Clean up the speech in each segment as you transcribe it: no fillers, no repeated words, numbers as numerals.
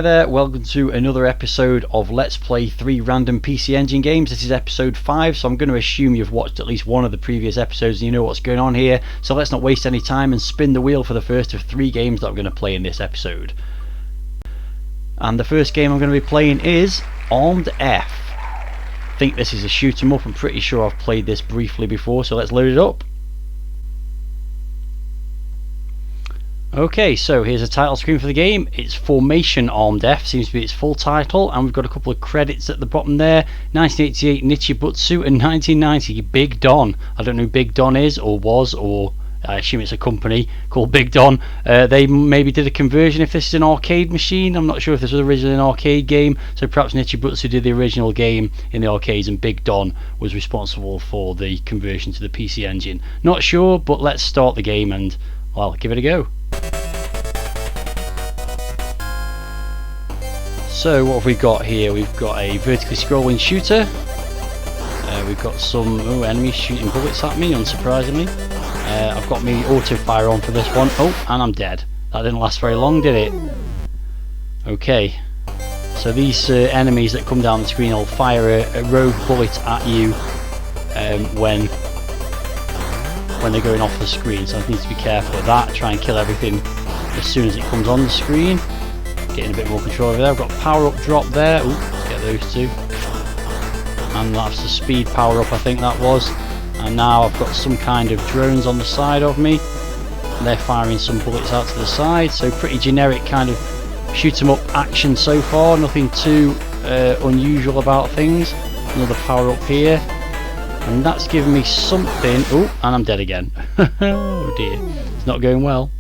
there, welcome to another episode of Let's Play 3 Random PC Engine Games. This is episode 5, so I'm going to assume you've watched at least one of the previous episodes and you know what's going on here. So let's not waste any time and spin the wheel for the first of 3 games that I'm going to play in this episode. And the first game I'm going to be playing is Armed F. I think this is a shoot 'em up. I'm pretty sure I've played this briefly before, so let's load it up. Okay, so here's a title screen for the game. It's Formation Armed F, seems to be its full title, and we've got a couple of credits at the bottom there. 1988 Nichibutsu and 1990 Big Don. I don't know who Big Don is or was, or I assume it's a company called Big Don. They maybe did a conversion if this is an arcade machine. I'm not sure if this was originally an arcade game, so perhaps Nichibutsu did the original game in the arcades and Big Don was responsible for the conversion to the PC Engine. Not sure, but let's start the game and, well, give it a go. So what have we got here? We've got a vertically scrolling shooter. We've got some enemies shooting bullets at me, unsurprisingly. I've got me auto fire on for this one. Oh, and I'm dead. That didn't last very long, did it? Okay. So these enemies that come down the screen will fire a rogue bullet at you when they're going off the screen. So I need to be careful of that. Try and kill everything as soon as it comes on the screen. Getting a bit more control over there. I've got power up drop there. Ooh, let's get those two. And that's the speed power up, I think that was. And now I've got some kind of drones on the side of me. And they're firing some bullets out to the side. So pretty generic kind of shoot 'em up action so far. Nothing too unusual about things. Another power up here. And that's giving me something. Oh, and I'm dead again. Oh dear. It's not going well.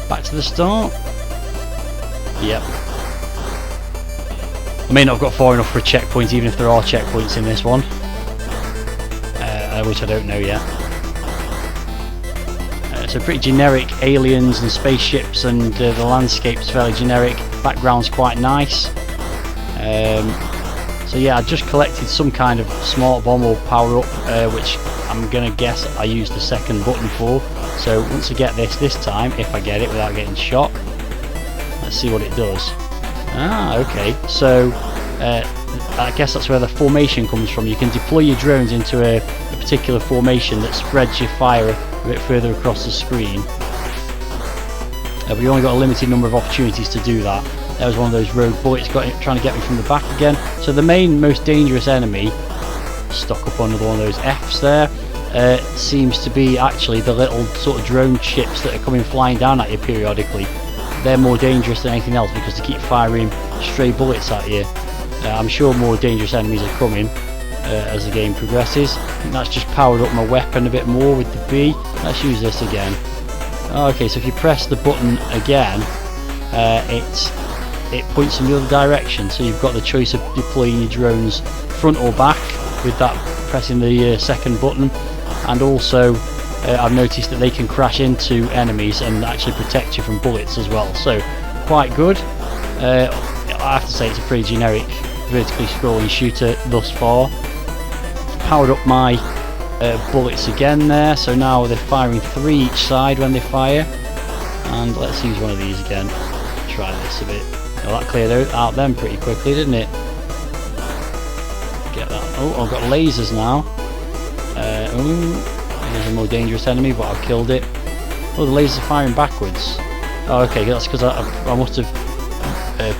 Back to the start. Yep. I may not have got far enough for a checkpoint, even if there are checkpoints in this one. Which I don't know yet. So pretty generic aliens and spaceships, and the landscape's fairly generic. Background's quite nice. So yeah, I just collected some kind of smart bomb or power up, which I'm gonna guess I used the second button for. So once I get this time, if I get it without getting shot, let's see what it does. Ah, okay. So I guess that's where the formation comes from. You can deploy your drones into a particular formation that spreads your fire a bit further across the screen. But you only got a limited number of opportunities to do that. There was one of those rogue bullets trying to get me from the back again. So the main, most dangerous enemy, stuck up on another one of those Fs there, seems to be actually the little sort of drone ships that are coming flying down at you periodically. They're more dangerous than anything else because they keep firing stray bullets at you. I'm sure more dangerous enemies are coming as the game progresses. And that's just powered up my weapon a bit more with the B. Let's use this again. Okay, so if you press the button again, it points in the other direction. So you've got the choice of deploying your drones front or back with that pressing the second button. And also I've noticed that they can crash into enemies and actually protect you from bullets as well. So quite good. I have to say it's a pretty generic vertically scrolling shooter thus far. Powered up my bullets again there, so now they're firing 3 each side when they fire. And let's use one of these again. Try this a bit. Well, that cleared out them pretty quickly, didn't it? Get that. Oh, I've got lasers now. There's a more dangerous enemy, but I've killed it. Oh, the lasers are firing backwards. Oh, okay, that's because I must have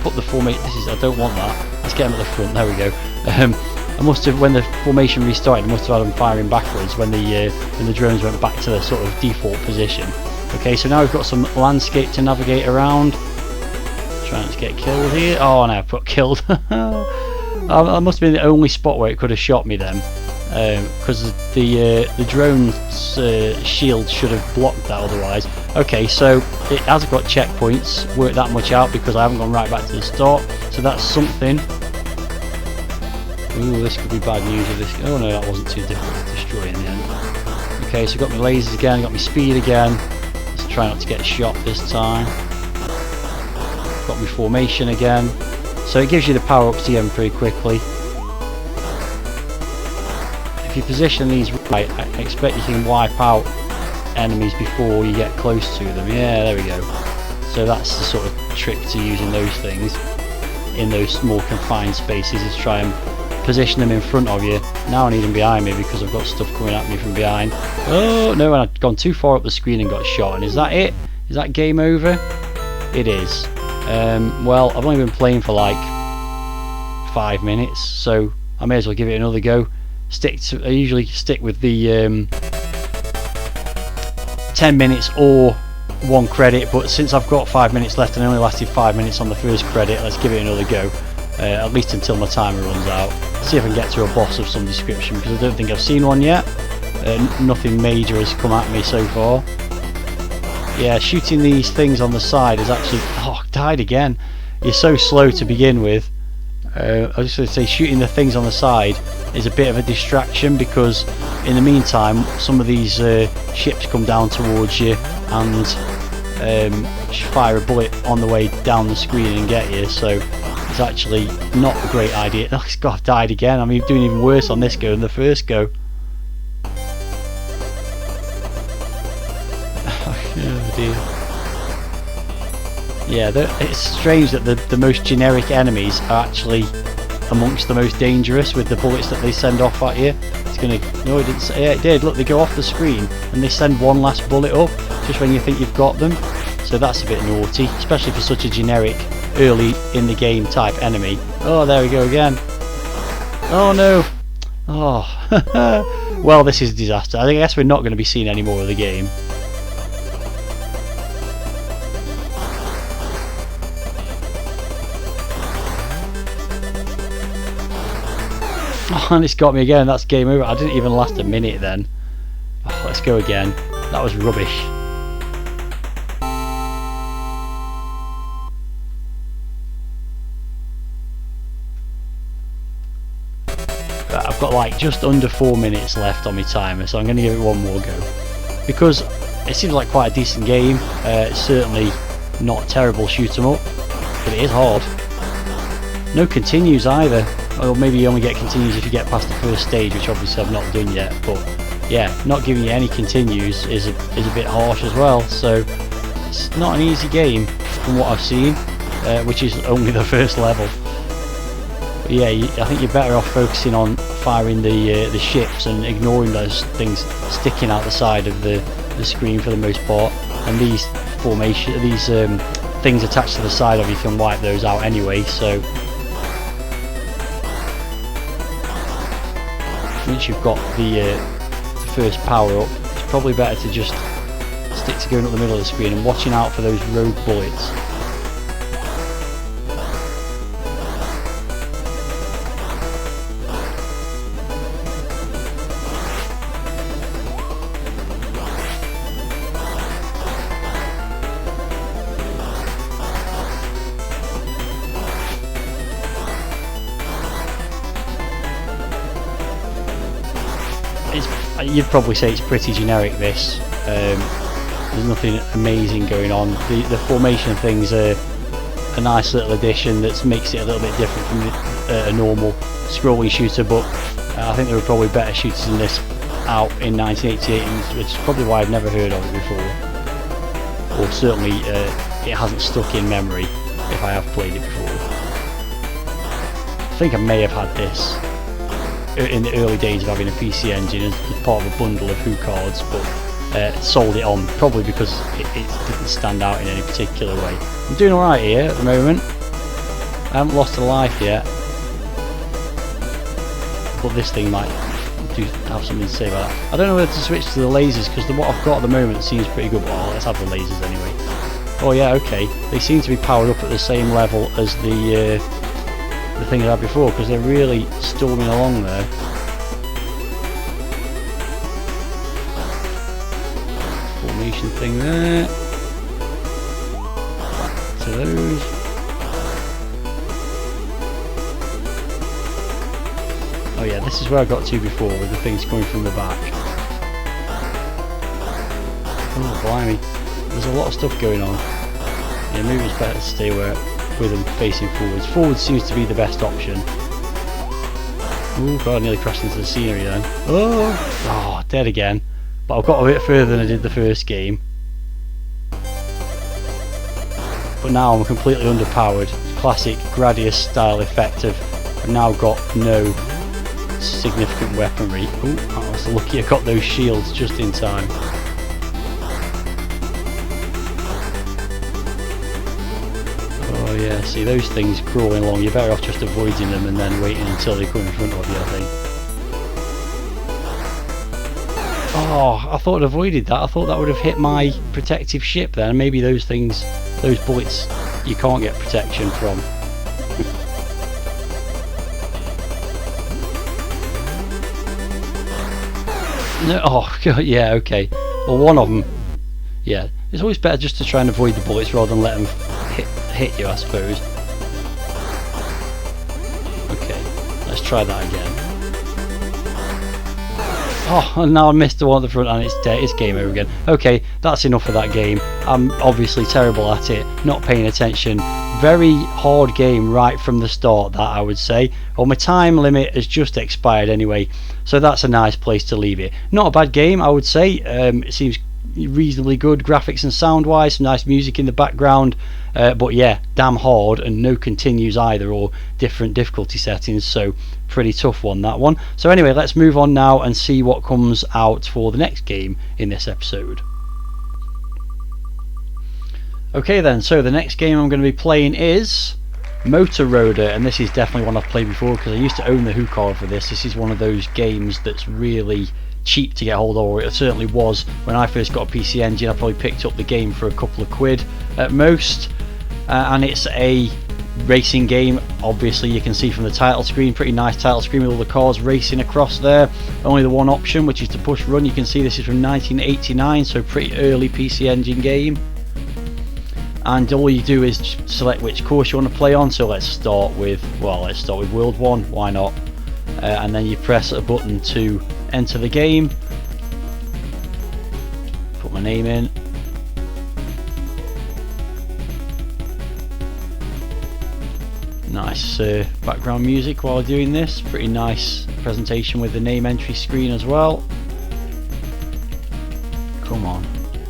put the formation. I don't want that. Let's get them at the front. There we go. I must have, when the formation restarted, I must have had them firing backwards when the drones went back to their sort of default position. Okay, so now we've got some landscape to navigate around. Trying to get killed here. Oh no, I've got killed. I must have been the only spot where it could have shot me then, because the drone's shield should have blocked that otherwise. Okay, so it has got checkpoints. Worked that much out because I haven't gone right back to the start. So that's something. Ooh, this could be bad news if this. Oh no, that wasn't too difficult to destroy in the end. Okay, so got my lasers again, got my speed again. Let's try not to get shot this time. Got my formation again. So it gives you the power-ups again pretty quickly. If you position these right, I expect you can wipe out enemies before you get close to them. Yeah, there we go. So that's the sort of trick to using those things in those small confined spaces, is try and position them in front of you. Now I need them behind me because I've got stuff coming at me from behind. Oh no, and I've gone too far up the screen and got shot. And is that it? Is that game over? It is. Well, I've only been playing for like 5 minutes, so I may as well give it another go. I usually stick with the 10 minutes or 1 credit, but since I've got 5 minutes left and I only lasted 5 minutes on the first credit, let's give it another go, at least until my timer runs out. See if I can get to a boss of some description, because I don't think I've seen one yet. Nothing major has come at me so far. Yeah, shooting these things on the side is actually... Oh, died again. You're so slow to begin with. I was just going to say, shooting the things on the side is a bit of a distraction, because in the meantime some of these ships come down towards you and fire a bullet on the way down the screen and get you, so it's actually not a great idea. Oh god, I've died again. I'm doing even worse on this go than the first go. Oh dear. Yeah, it's strange that the most generic enemies are actually amongst the most dangerous with the bullets that they send off at you. It's gonna... No, it didn't say... Yeah, it did. Look, they go off the screen and they send one last bullet up just when you think you've got them. So that's a bit naughty, especially for such a generic, early in the game type enemy. Oh, there we go again. Oh no. Oh. Well, this is a disaster. I guess we're not going to be seeing any more of the game. Oh, and it's got me again. That's game over. I didn't even last a minute then. Oh, let's go again. That was rubbish. Right, I've got like just under 4 minutes left on my timer, so I'm going to give it one more go. Because it seems like quite a decent game. It's certainly not a terrible shoot 'em up, but it is hard. No continues either. Or maybe you only get continues if you get past the first stage, which obviously I've not done yet. But yeah, not giving you any continues is a bit harsh as well. So it's not an easy game from what I've seen, which is only the first level. But yeah, I think you're better off focusing on firing the ships and ignoring those things sticking out the side of the screen for the most part. And these things attached to the side of you can wipe those out anyway. So once you've got the first power up, it's probably better to just stick to going up the middle of the screen and watching out for those rogue bullets. You'd probably say it's pretty generic, this. There's nothing amazing going on. The formation things are a nice little addition that makes it a little bit different from a normal scrolling shooter, but I think there were probably better shooters than this out in 1988, which is probably why I've never heard of it before. Or certainly it hasn't stuck in memory if I have played it before. I think I may have had this in the early days of having a PC Engine as part of a bundle of Who cards, but sold it on probably because it didn't stand out in any particular way. I'm doing alright here at the moment. I haven't lost a life yet, but this thing might have something to say about that. I don't know whether to switch to the lasers because what I've got at the moment seems pretty good. Well, let's have the lasers anyway. Oh yeah, okay. They seem to be powered up at the same level as the thing I had before, because they're really storming along there. Formation thing there. Back to those. Oh yeah, this is where I got to before, with the things coming from the back. Oh blimey, there's a lot of stuff going on. Yeah, maybe it's better to stay with them facing forwards. Forward seems to be the best option. Oh god, I nearly crashed into the scenery then. Oh, dead again. But I've got a bit further than I did the first game. but now I'm completely underpowered. Classic Gradius style effect of I've now got no significant weaponry. Ooh, I was lucky I got those shields just in time. Oh yeah, see those things crawling along, you're better off just avoiding them and then waiting until they come in front of you, I think. Oh, I thought I'd avoided that. I thought that would have hit my protective ship then. Maybe those things, those bullets, you can't get protection from. No, oh, God, yeah, okay. Well, one of them, yeah. It's always better just to try and avoid the bullets rather than let them hit you, I suppose. Okay, let's try that again. Oh, and now I missed the one at the front and it's dead. It's game over again. Okay, that's enough of that game. I'm obviously terrible at it, not paying attention. Very hard game right from the start, that I would say. Well, my time limit has just expired anyway, so that's a nice place to leave it. Not a bad game, I would say. It seems reasonably good graphics and sound wise, some nice music in the background, but yeah, damn hard, and no continues either, or different difficulty settings, so pretty tough one, that one. So anyway, let's move on now and see what comes out for the next game in this episode. Okay then, so the next game I'm going to be playing is Moto Roader, and this is definitely one I've played before because I used to own the Who card for this. This is one of those games that's really cheap to get hold of, or it certainly was when I first got a PC Engine. I probably picked up the game for a couple of quid at most, and it's a racing game. Obviously you can see from the title screen, pretty nice title screen with all the cars racing across there. Only the one option, which is to push run. You can see this is from 1989, so pretty early PC Engine game. And all you do is select which course you want to play on. So let's start with, well, let's start with World 1, why not? And then you press a button to enter the game. Put my name in. Nice background music while doing this. Pretty nice presentation with the name entry screen as well. Come on,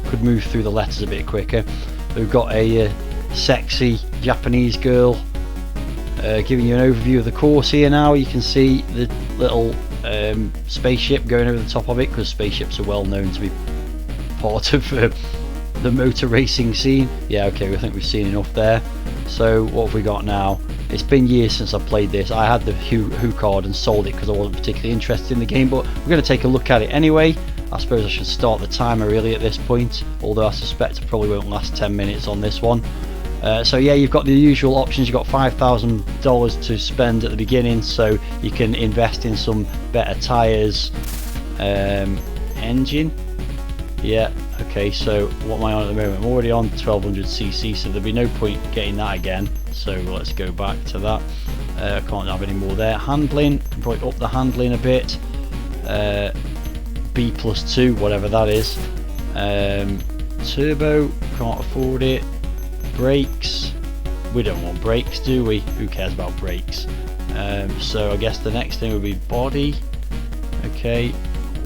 could move through the letters a bit quicker. We've got a sexy Japanese girl giving you an overview of the course here now. You can see the little spaceship going over the top of it, because spaceships are well known to be part of the motor racing scene. Yeah, okay, I think we've seen enough there. So what have we got now? It's been years since I played this. I had the Who card and sold it because I wasn't particularly interested in the game, but we're going to take a look at it anyway. I suppose I should start the timer really at this point, although I suspect I probably won't last 10 minutes on this one. So yeah, you've got the usual options. You've got $5,000 to spend at the beginning, so you can invest in some better tyres. Engine, yeah, okay, so what am I on at the moment? I'm already on 1200cc, so there'll be no point getting that again, so let's go back to that. I can't have any more there. Handling, probably up the handling a bit. B+2, whatever that is. Turbo, can't afford it. Brakes, we don't want brakes, do we? Who cares about brakes? So I guess the next thing would be body. Okay,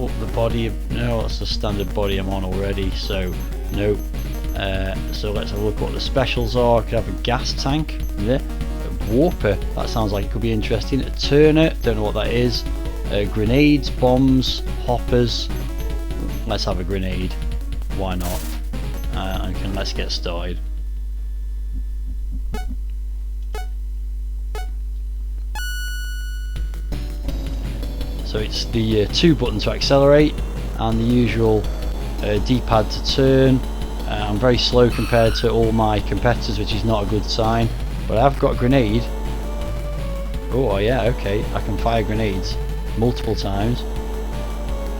up the body. No, that's the standard body I'm on already, so no. So let's have a look what the specials are. I could have a gas tank, yeah. A warper, that sounds like it could be interesting. A turner, don't know what that is. Grenades, bombs, hoppers. Let's have a grenade, why not? Okay, let's get started. So it's the 2 button to accelerate and the usual D-pad to turn. I'm very slow compared to all my competitors, which is not a good sign, but I've got a grenade. Oh yeah, okay, I can fire grenades multiple times.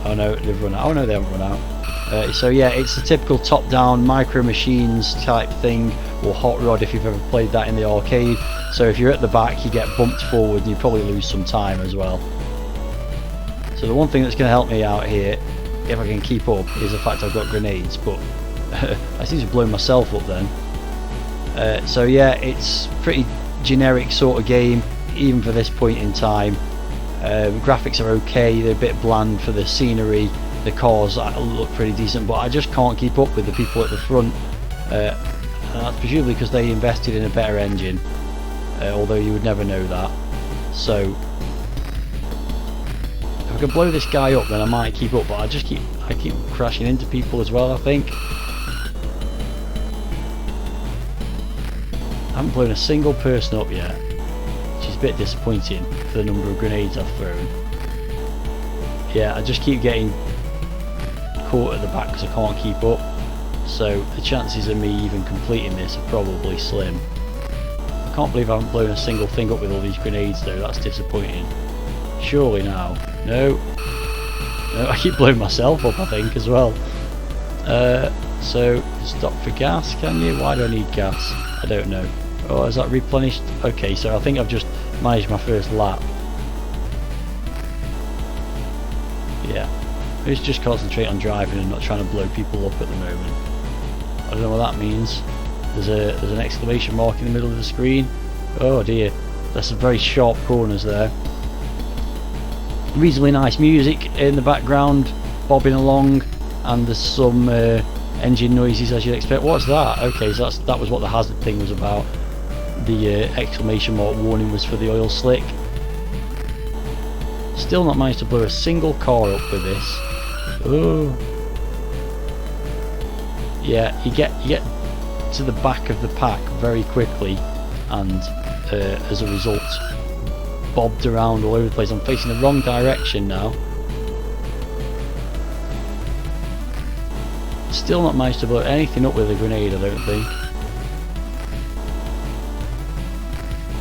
Oh no, they've run out. Oh no, they haven't run out. So yeah, it's a typical top-down Micro Machines type thing, or Hot Rod if you've ever played that in the arcade. So if you're at the back, you get bumped forward and you probably lose some time as well. So the one thing that's going to help me out here, if I can keep up, is the fact I've got grenades, but I seem to blow myself up then. So yeah, it's pretty generic sort of game, even for this point in time. Graphics are okay, they're a bit bland for the scenery. The cars look pretty decent, but I just can't keep up with the people at the front. and that's presumably because they invested in a better engine, although you would never know that. So if I can blow this guy up, then I might keep up, but I keep crashing into people as well, I think. I haven't blown a single person up yet, which is a bit disappointing for the number of grenades I've thrown. Yeah, I just keep getting caught at the back because I can't keep up, so the chances of me even completing this are probably slim. I can't believe I haven't blown a single thing up with all these grenades though, that's disappointing. Surely now. No, I keep blowing myself up, I think, as well. So stop for gas, can you? Why do I need gas? I don't know. Oh, is that replenished? Okay, so I think I've just managed my first lap. Yeah, let's just concentrate on driving and not trying to blow people up at the moment. I don't know what that means. There's an exclamation mark in the middle of the screen. Oh dear, there's some very sharp corners there. Reasonably nice music in the background, bobbing along, and there's some engine noises as you'd expect. What's that? Okay, so that was what the hazard thing was about. The exclamation mark warning was for the oil slick. Still not managed to blow a single car up with this. Oh, yeah, you get to the back of the pack very quickly, and as a result, bobbed around all over the place. I'm facing the wrong direction now. Still not managed to blow anything up with a grenade, I don't think.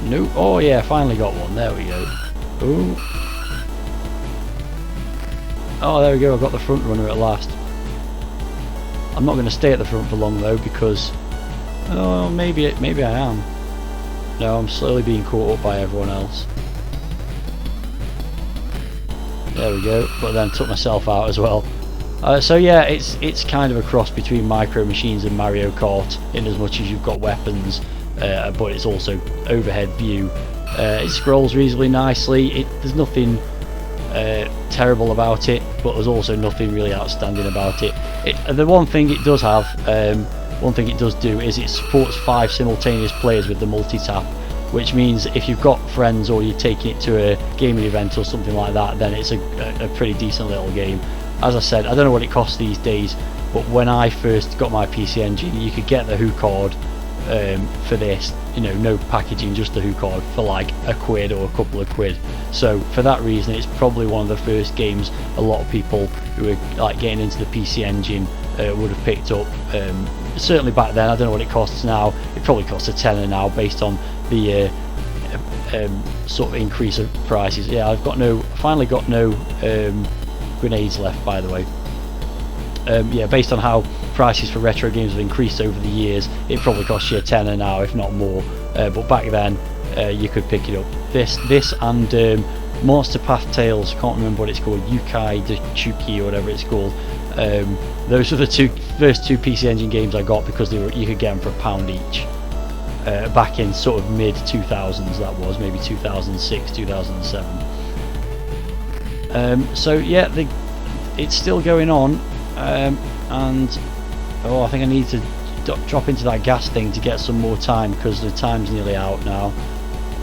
Nope. Oh yeah, finally got one. There we go. Ooh. Oh, there we go. I've got the front runner at last. I'm not going to stay at the front for long though, because oh, maybe I am. No, I'm slowly being caught up by everyone else. There we go. But then took myself out as well. So yeah, it's kind of a cross between Micro Machines and Mario Kart, in as much as you've got weapons, but it's also overhead view. It scrolls reasonably nicely. There's nothing terrible about it, but there's also nothing really outstanding about it. The one thing it does have, one thing it does do, is it supports 5 simultaneous players with the multi-tap, which means if you've got friends or you're taking it to a gaming event or something like that, then it's a pretty decent little game. As I said, I don't know what it costs these days, but when I first got my PC Engine, you could get the Who card for this, you know, no packaging, just the Who card, for like £1 or a couple of quid. So for that reason, it's probably one of the first games a lot of people who are like getting into the PC Engine would have picked up. Certainly back then. I don't know what it costs now. It probably costs a tenner now, based on the sort of increase of prices. Yeah, finally got no grenades left, by the way. Yeah, based on how prices for retro games have increased over the years, it probably costs you a tenner now, if not more. But back then, you could pick it up. This and Monster Path Tales, I can't remember what it's called, Yukai de Chuki or whatever it's called. Those were the first two PC Engine games I got, because you could get them for £1 each. Back in sort of mid 2000s, that was maybe 2006, 2007. So yeah, it's still going on, and oh, I think I need to drop into that gas thing to get some more time, because the time's nearly out now.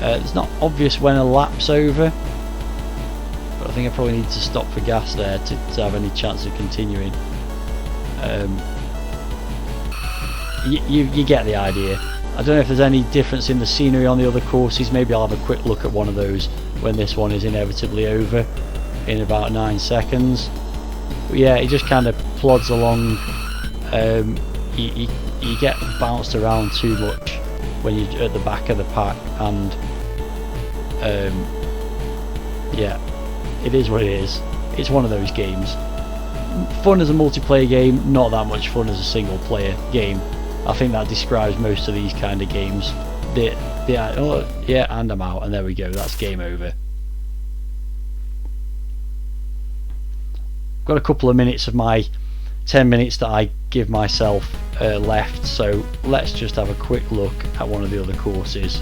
It's not obvious when a lap's over, but I think I probably need to stop for gas there to have any chance of continuing. You get the idea. I don't know if there's any difference in the scenery on the other courses. Maybe I'll have a quick look at one of those when this one is inevitably over in about 9 seconds. But yeah, it just kind of plods along. You get bounced around too much when you're at the back of the pack, and yeah, it is what it is. It's one of those games. Fun as a multiplayer game, not that much fun as a single player game. I think that describes most of these kind of games. Oh, yeah, and I'm out, and there we go, that's game over. Got a couple of minutes of my 10 minutes that I give myself left, so let's just have a quick look at one of the other courses,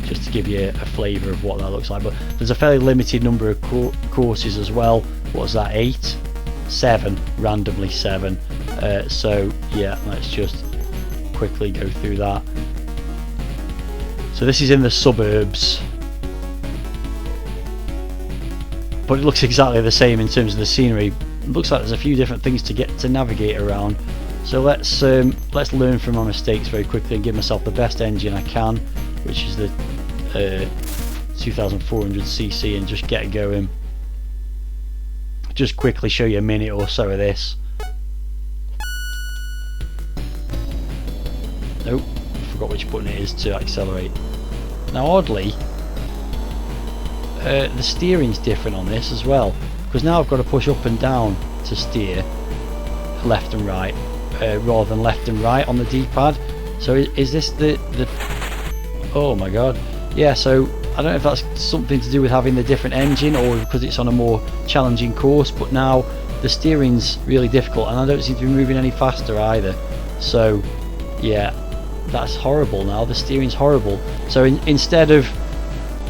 just to give you a flavour of what that looks like. But there's a fairly limited number of courses as well. What's that, 8? 7, randomly 7. So yeah, let's just quickly go through that. So this is in the suburbs, but it looks exactly the same in terms of the scenery. It looks like there's a few different things to get to navigate around. So let's learn from my mistakes very quickly and give myself the best engine I can, which is the 2400cc, and just get going. Just quickly show you a minute or so of this. Nope, forgot which button it is to accelerate. Now oddly, the steering's different on this as well, because now I've got to push up and down to steer left and right, rather than left and right on the D-pad. So is this the oh my god, yeah, so I don't know if that's something to do with having the different engine or because it's on a more challenging course, but now the steering's really difficult and I don't seem to be moving any faster either. So yeah, that's horrible now, the steering's horrible. So instead of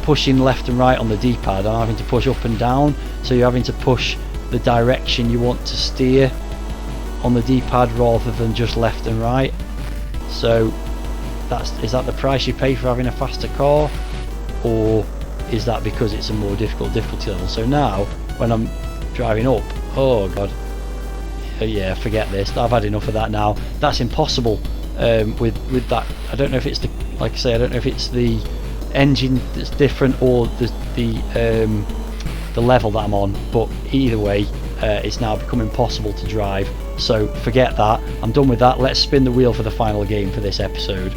pushing left and right on the D-pad, I'm having to push up and down, so you're having to push the direction you want to steer on the D-pad rather than just left and right. So is that the price you pay for having a faster car, or is that because it's a more difficult difficulty level? So now when I'm driving up, oh god, yeah, forget this, I've had enough of that now. That's impossible with that. I don't know if it's the, like I say, I don't know if it's the engine that's different or the level that I'm on, but either way it's now become impossible to drive. So forget that, I'm done with that. Let's spin the wheel for the final game for this episode.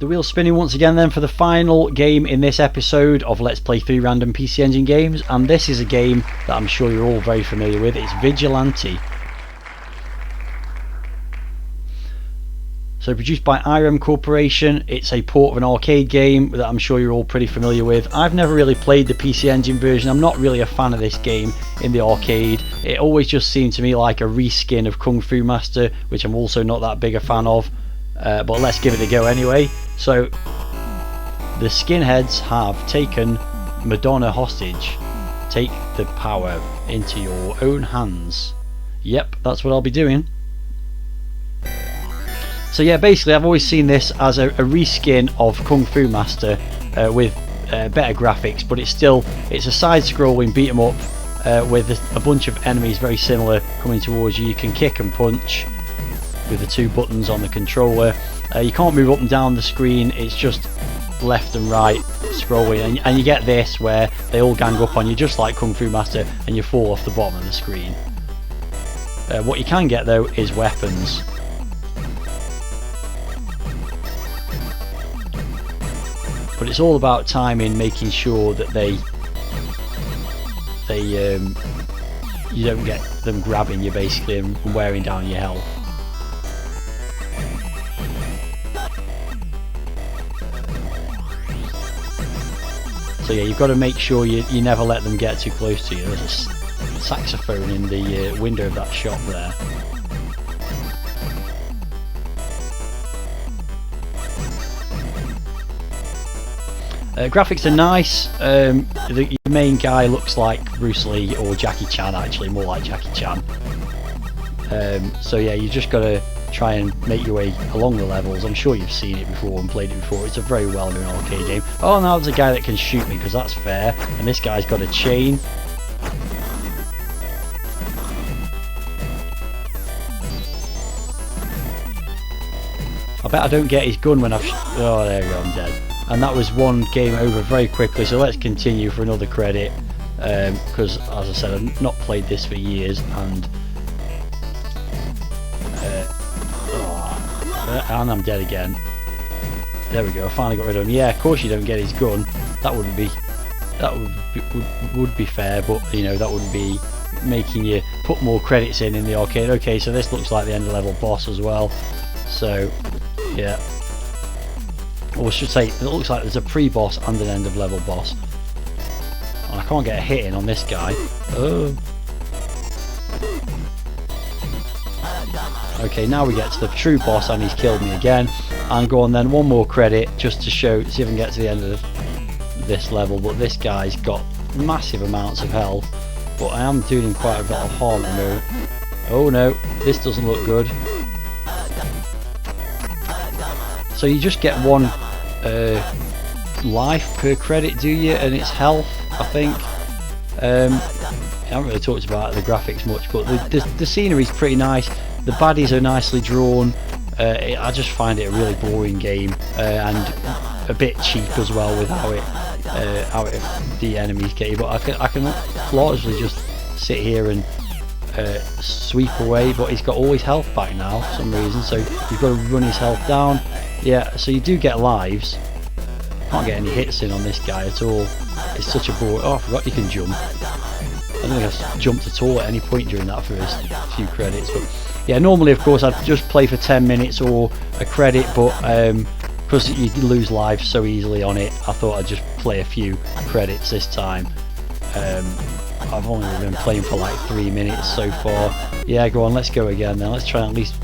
The wheel's spinning once again then for the final game in this episode of Let's Play 3 Random PC Engine Games, and this is a game that I'm sure you're all very familiar with. It's Vigilante. So produced by IREM Corporation, it's a port of an arcade game that I'm sure you're all pretty familiar with. I've never really played the PC Engine version. I'm not really a fan of this game in the arcade. It always just seemed to me like a reskin of Kung Fu Master, which I'm also not that big a fan of. But let's give it a go anyway. So the skinheads have taken Madonna hostage. Take the power into your own hands. Yep, that's what I'll be doing. So yeah, basically I've always seen this as a reskin of Kung Fu Master with better graphics, but it's a side-scrolling beat 'em up with a bunch of enemies very similar coming towards you. You can kick and punch with the 2 buttons on the controller. You can't move up and down the screen, it's just left and right scrolling, and you get this where they all gang up on you just like Kung Fu Master and you fall off the bottom of the screen. What you can get though is weapons. But it's all about timing, making sure that you don't get them grabbing you basically and wearing down your health. So yeah, you've got to make sure you never let them get too close to you. There's a saxophone in the window of that shop there. Graphics are nice. The main guy looks like Bruce Lee or Jackie Chan, actually more like Jackie Chan. So yeah, you just got to try and make your way along the levels. I'm sure you've seen it before and played it before. It's a very well known arcade game. Oh, now there's a guy that can shoot me because that's fair, and this guy's got a chain. I bet I don't get his gun when I've oh, there we go, I'm dead. And that was one game over very quickly, so let's continue for another credit, because as I said, I've not played this for years, and I'm dead again. There we go, I finally got rid of him. Yeah, of course you don't get his gun. That would be fair, but you know, that wouldn't be making you put more credits in the arcade. Okay, so this looks like the end of level boss as well. So yeah, or I should say, it looks like there's a pre-boss and an end of level boss. And I can't get a hit in on this guy. Oh. Okay, now we get to the true boss and he's killed me again. And go on then, one more credit just to show, see if I can get to the end of this level. But this guy's got massive amounts of health, but I am doing him quite a bit of harm at the moment. Oh no, this doesn't look good. So you just get one life per credit, do you? And it's health, I think. I haven't really talked about the graphics much, but the scenery is pretty nice. The baddies are nicely drawn. I just find it a really boring game, and a bit cheap as well with how the enemies get you. But I can largely just sit here and sweep away. But he's got all his health back now for some reason, so you've got to run his health down. Yeah, so you do get lives. Can't get any hits in on this guy at all. It's such a bore. Oh, I forgot you can jump. I don't think I jumped at all at any point during that first few credits. But yeah, normally of course I'd just play for 10 minutes or a credit, but because you lose lives so easily on it, I thought I'd just play a few credits this time. I've only been playing for like 3 minutes so far. Yeah, go on, let's go again then. Let's try and at least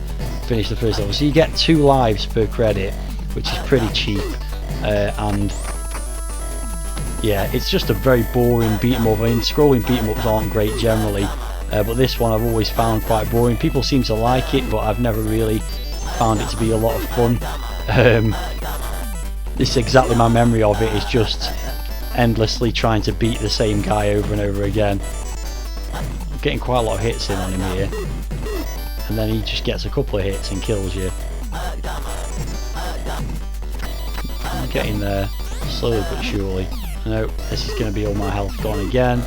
finish the first level. So you get 2 lives per credit, which is pretty cheap, and yeah, it's just a very boring beat 'em up. I mean, scrolling beat 'em ups aren't great generally, but this one I've always found quite boring. People seem to like it, but I've never really found it to be a lot of fun. This is exactly my memory of it, is just endlessly trying to beat the same guy over and over again. I'm getting quite a lot of hits in on him here, and then he just gets a couple of hits and kills you. I'm getting there, slowly but surely. No, this is going to be all my health gone again.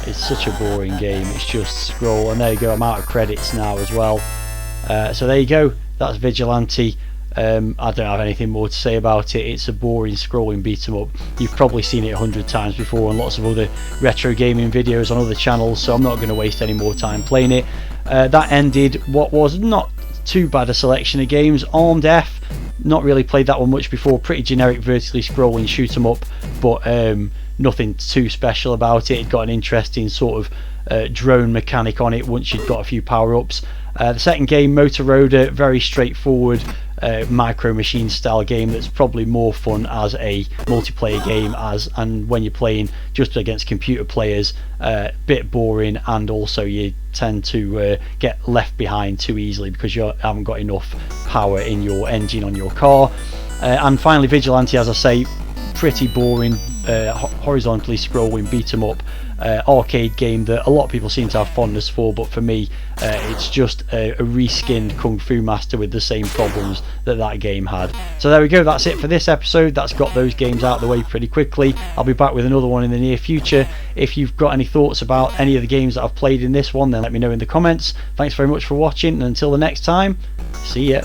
It's such a boring game. It's just scroll, and there you go, I'm out of credits now as well. So there you go, that's Vigilante. I don't have anything more to say about it. It's a boring scrolling beat 'em up. You've probably seen it 100 times before on lots of other retro gaming videos on other channels, so I'm not going to waste any more time playing it. That ended what was not too bad a selection of games. Armed F, not really played that one much before. Pretty generic vertically scrolling shoot 'em up, but nothing too special about it. It got an interesting sort of drone mechanic on it once you'd got a few power-ups. The second game, Moto Roader, very straightforward micro machine style game that's probably more fun as a multiplayer game, and when you're playing just against computer players, bit boring, and also you tend to get left behind too easily because you haven't got enough power in your engine on your car. And finally Vigilante, as I say, pretty boring horizontally scrolling beat 'em up arcade game that a lot of people seem to have fondness for, but for me it's just a reskinned Kung Fu Master with the same problems that game had. So there we go, that's it for this episode. That's got those games out of the way pretty quickly. I'll be back with another one in the near future. If you've got any thoughts about any of the games that I've played in this one, then let me know in the comments. Thanks very much for watching, and until the next time, see ya.